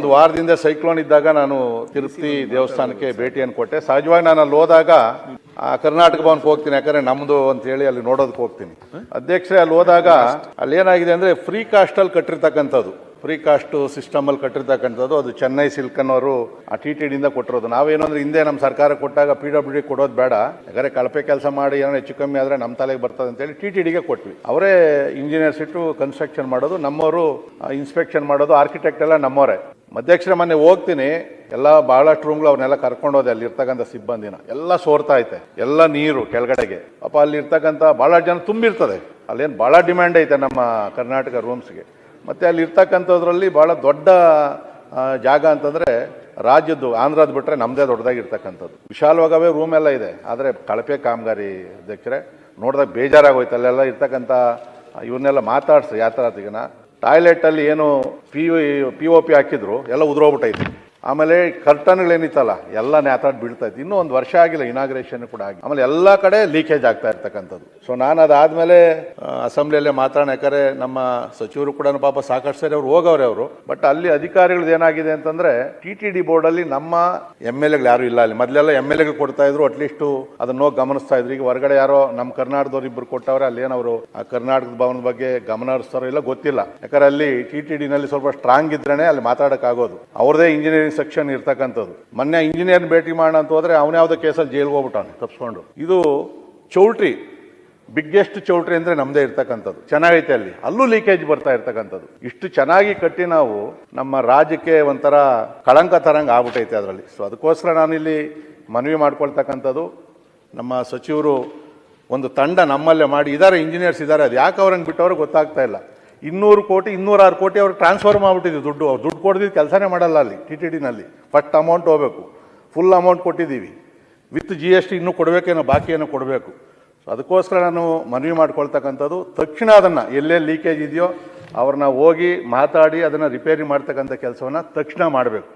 ಒಂದು ವಾರದಿಂದ ಸೈಕ್ಲೋನ್ ಇದ್ದಾಗ ನಾನು ತಿರುಪತಿ ದೇವಸ್ಥಾನಕ್ಕೆ ಭೇಟಿಯನ್ನು ಕೊಟ್ಟೆ. ಸಹಜವಾಗಿ ನಾನು ಅಲ್ಲಿ ಹೋದಾಗ ಕರ್ನಾಟಕ ಭವನಕ್ಕೆ ಹೋಗ್ತೀನಿ, ಯಾಕಂದ್ರೆ ನಮ್ದು ಅಂತ ಹೇಳಿ ಅಲ್ಲಿ ನೋಡೋದಕ್ಕೆ ಹೋಗ್ತೀನಿ. ಅಧ್ಯಕ್ಷರೇ, ಅಲ್ಲಿ ಹೋದಾಗ ಅಲ್ಲಿ ಏನಾಗಿದೆ ಅಂದ್ರೆ ಫ್ರೀ ಕಾಸ್ಟ್ ಅಲ್ಲಿ ಕಟ್ಟಿರ್ತಕ್ಕಂಥದ್ದು, ಫ್ರೀ ಕಾಸ್ಟ್ ಸಿಸ್ಟಮ್ ಅಲ್ಲಿ ಕಟ್ಟಿರ್ತಕ್ಕಂಥದ್ದು. ಅದು ಚೆನ್ನೈ ಸಿಲ್ಕ್ ಅನ್ನೋರು ಆ TTD ಕೊಟ್ಟಿರೋದು. ನಾವೇನು ಅಂದ್ರೆ ಹಿಂದೆ ನಮ್ಮ ಸರ್ಕಾರ ಕೊಟ್ಟಾಗ PWD ಕೊಡೋದು ಬೇಡ, ಯಾಕಂದ್ರೆ ಕಳಪೆ ಕೆಲಸ ಮಾಡಿ ಏನೋ ಹೆಚ್ಚು ಕಮ್ಮಿ ಆದ್ರೆ ನಮ್ಮ ತಲೆಗೆ ಬರ್ತದೆ ಅಂತೇಳಿ TTD ಕೊಟ್ವಿ. ಅವರೇ ಇಂಜಿನಿಯರ್ಸ್ ಇಟ್ಟು ಕನ್ಸ್ಟ್ರಕ್ಷನ್ ಮಾಡೋದು, ನಮ್ಮವರು ಇನ್ಸ್ಪೆಕ್ಷನ್ ಮಾಡೋದು, ಆರ್ಕಿಟೆಕ್ಟ್ ಎಲ್ಲ ನಮ್ಮವರೇ. ಅಧ್ಯಕ್ಷರ ಮೊನ್ನೆ ಹೋಗ್ತೀನಿ, ಎಲ್ಲ ಬಹಳಷ್ಟು ರೂಮ್ಗಳು ಅವ್ರನ್ನೆಲ್ಲ ಕರ್ಕೊಂಡು ಹೋದೆ. ಅಲ್ಲಿ ಇರ್ತಕ್ಕಂಥ ಸಿಬ್ಬಂದಿನ ಎಲ್ಲ ಸೋರ್ತಾ ಐತೆ, ಎಲ್ಲ ನೀರು ಕೆಳಗಡೆಗೆ. ಪಾಪ ಅಲ್ಲಿ ಇರ್ತಕ್ಕಂಥ ಬಹಳ ಜನ ತುಂಬಿರ್ತದೆ. ಅಲ್ಲೇನು ಬಹಳ ಡಿಮ್ಯಾಂಡ್ ಐತೆ ನಮ್ಮ ಕರ್ನಾಟಕ ರೂಮ್ಸ್ಗೆ. ಮತ್ತೆ ಅಲ್ಲಿ ಇರ್ತಕ್ಕಂಥದ್ರಲ್ಲಿ ಬಹಳ ದೊಡ್ಡ ಜಾಗ ಅಂತಂದ್ರೆ ರಾಜ್ಯದ್ದು, ಆಂಧ್ರದ ಬಿಟ್ರೆ ನಮ್ದೇ ದೊಡ್ಡದಾಗಿರ್ತಕ್ಕಂಥದ್ದು. ವಿಶಾಲವಾಗವೇ ರೂಮ್ ಎಲ್ಲ ಇದೆ, ಆದರೆ ಕಳಪೆ ಕಾಮಗಾರಿ ಅಧ್ಯಕ್ಷರೇ. ನೋಡಿದಾಗ ಬೇಜಾರಾಗೋಯ್ತು. ಅಲ್ಲೆಲ್ಲ ಇರ್ತಕ್ಕಂಥ ಇವನ್ನೆಲ್ಲ ಮಾತಾಡ್ಸಿ ಯಾತ್ರಾರ್ಥಿಗನ. ಟಾಯ್ಲೆಟ್ ಅಲ್ಲಿ ಏನು POP ಹಾಕಿದ್ರು, ಎಲ್ಲ ಉದುರೋಗ್ಬಿಟ್ಟೈತಿ. ಆಮೇಲೆ ಕರ್ಟನ್ಗಳೇನಿತ್ತಲ್ಲ ಎಲ್ಲ ನೇತಾಡ್ ಬೀಳ್ತಾ ಇತ್ತು. ಇನ್ನೂ ಒಂದು ವರ್ಷ ಆಗಿಲ್ಲ, ಇನಾಗ್ರೇಷನ್ ಕೂಡ ಆಗಿ. ಆಮೇಲೆ ಎಲ್ಲ ಕಡೆ ಲೀಕೇಜ್ ಆಗ್ತಾ ಇರ್ತಕ್ಕಂಥದ್ದು. ಸೊ ನಾನು ಅದಾದ್ಮೇಲೆ ಅಸೆಂಬ್ಲಿಯಲ್ಲೇ ಮಾತಾಡೋಣ, ಯಾಕಂದ್ರೆ ನಮ್ಮ ಸಚಿವರು ಕೂಡ ಪಾಪ ಸಾಕಷ್ಟು ಸರಿ ಅವ್ರು ಹೋಗವ್ರೆ ಅವರು. ಬಟ್ ಅಲ್ಲಿ ಅಧಿಕಾರಿಗಳು ಏನಾಗಿದೆ ಅಂತಂದ್ರೆ TTD ಬೋರ್ಡ್ ಅಲ್ಲಿ ನಮ್ಮ MLAಗಳು ಯಾರು ಇಲ್ಲ. ಅಲ್ಲಿ ಮೊದಲೆಲ್ಲ MLAಗಳು ಕೊಡ್ತಾ ಇದ್ರು, ಅಟ್ಲೀಸ್ಟ್ ಅದನ್ನ ಹೋಗಿ ಗಮನಿಸ್ತಾ ಇದ್ರು. ಈಗ ಹೊರಗಡೆ ಯಾರೋ ನಮ್ಮ ಕರ್ನಾಟಕದವ್ರು ಇಬ್ಬರು ಕೊಟ್ಟವ್ರೆ. ಅಲ್ಲಿ ಏನವರು ಆ ಕರ್ನಾಟಕದ ಭವನದ ಬಗ್ಗೆ ಗಮನ ಹರಿಸ್ತಾರೋ ಇಲ್ಲ ಗೊತ್ತಿಲ್ಲ. ಯಾಕಂದ್ರೆ ಅಲ್ಲಿ TTD ನಲ್ಲಿ ಸ್ವಲ್ಪ ಸ್ಟ್ರಾಂಗ್ ಇದ್ರೇನೆ ಅಲ್ಲಿ ಮಾತಾಡಕ್ ಆಗೋದು. ಅವ್ರದೇ ಇಂಜಿನಿಯರಿಂಗ್ ಸೆಕ್ಷನ್ ಇರ್ತಕ್ಕಂಥದ್ದು. ಮೊನ್ನೆ ಇಂಜಿನಿಯರ್ ಭೇಟಿ ಮಾಡೋಣ ಅಂತ ಹೋದ್ರೆ ಅವನ್ಯಾವುದೋ ಕೇಸಲ್ಲಿ ಜೈಲ್ಗೆ ಹೋಗ್ಬಿಟ್ಟಾನೆ ತಪ್ಪಿಸ್ಕೊಂಡು. ಇದು ಚೌಲ್ಟ್ರಿ, ಬಿಗ್ಗೆಸ್ಟ್ ಚೌಲ್ಟ್ರಿ ಅಂದ್ರೆ ನಮ್ದೇ ಇರ್ತಕ್ಕಂಥದ್ದು. ಚೆನ್ನಾಗೈತೆ, ಅಲ್ಲಿ ಅಲ್ಲೂ ಲೀಕೇಜ್ ಬರ್ತಾ ಇರ್ತಕ್ಕಂಥದ್ದು. ಇಷ್ಟು ಚೆನ್ನಾಗಿ ಕಟ್ಟಿ ನಾವು ನಮ್ಮ ರಾಜ್ಯಕ್ಕೆ ಒಂಥರ ಕಳಂಕ ತರಂಗ ಆಗ್ಬಿಟ್ಟೈತೆ ಅದರಲ್ಲಿ. ಸೊ ಅದಕ್ಕೋಸ್ಕರ ನಾನಿಲ್ಲಿ ಮನವಿ ಮಾಡ್ಕೊಳ್ತಕ್ಕಂಥದ್ದು, ನಮ್ಮ ಸಚಿವರು ಒಂದು ತಂಡ ನಮ್ಮಲ್ಲೇ ಮಾಡಿ ಇದ್ದಾರೆ, ಇಂಜಿನಿಯರ್ಸ್ ಇದ್ದಾರೆ. ಅದು ಯಾಕೆ ಅವ್ರಂಗೆ ಬಿಟ್ಟವ್ರಿಗೆ ಗೊತ್ತಾಗ್ತಾ ಇಲ್ಲ. 200 ಕೋಟಿ 206 ಕೋಟಿ ಅವ್ರು ಟ್ರಾನ್ಸ್ಫರ್ ಮಾಡಿಬಿಟ್ಟಿದ್ವಿ ದುಡ್ಡು. ಅವ್ರು ದುಡ್ಡು ಕೊಡ್ದಿದ್ದು ಕೆಲಸನೇ ಮಾಡಲ್ಲ ಅಲ್ಲಿ TTD ನಲ್ಲಿ. ಫಸ್ಟ್ ಅಮೌಂಟ್ ಹೋಗಬೇಕು, ಫುಲ್ ಅಮೌಂಟ್ ಕೊಟ್ಟಿದ್ದೀವಿ, ವಿತ್ GST ಇನ್ನೂ ಕೊಡಬೇಕೇನೋ, ಬಾಕಿ ಏನೋ ಕೊಡಬೇಕು. ಅದಕ್ಕೋಸ್ಕರ ನಾನು ಮನವಿ ಮಾಡ್ಕೊಳ್ತಕ್ಕಂಥದ್ದು, ತಕ್ಷಣ ಅದನ್ನು ಎಲ್ಲೆಲ್ಲಿ ಲೀಕೇಜ್ ಇದೆಯೋ ಅವ್ರನ್ನ ಹೋಗಿ ಮಾತಾಡಿ ಅದನ್ನು ರಿಪೇರಿ ಮಾಡ್ತಕ್ಕಂಥ ಕೆಲಸವನ್ನು ತಕ್ಷಣ ಮಾಡಬೇಕು.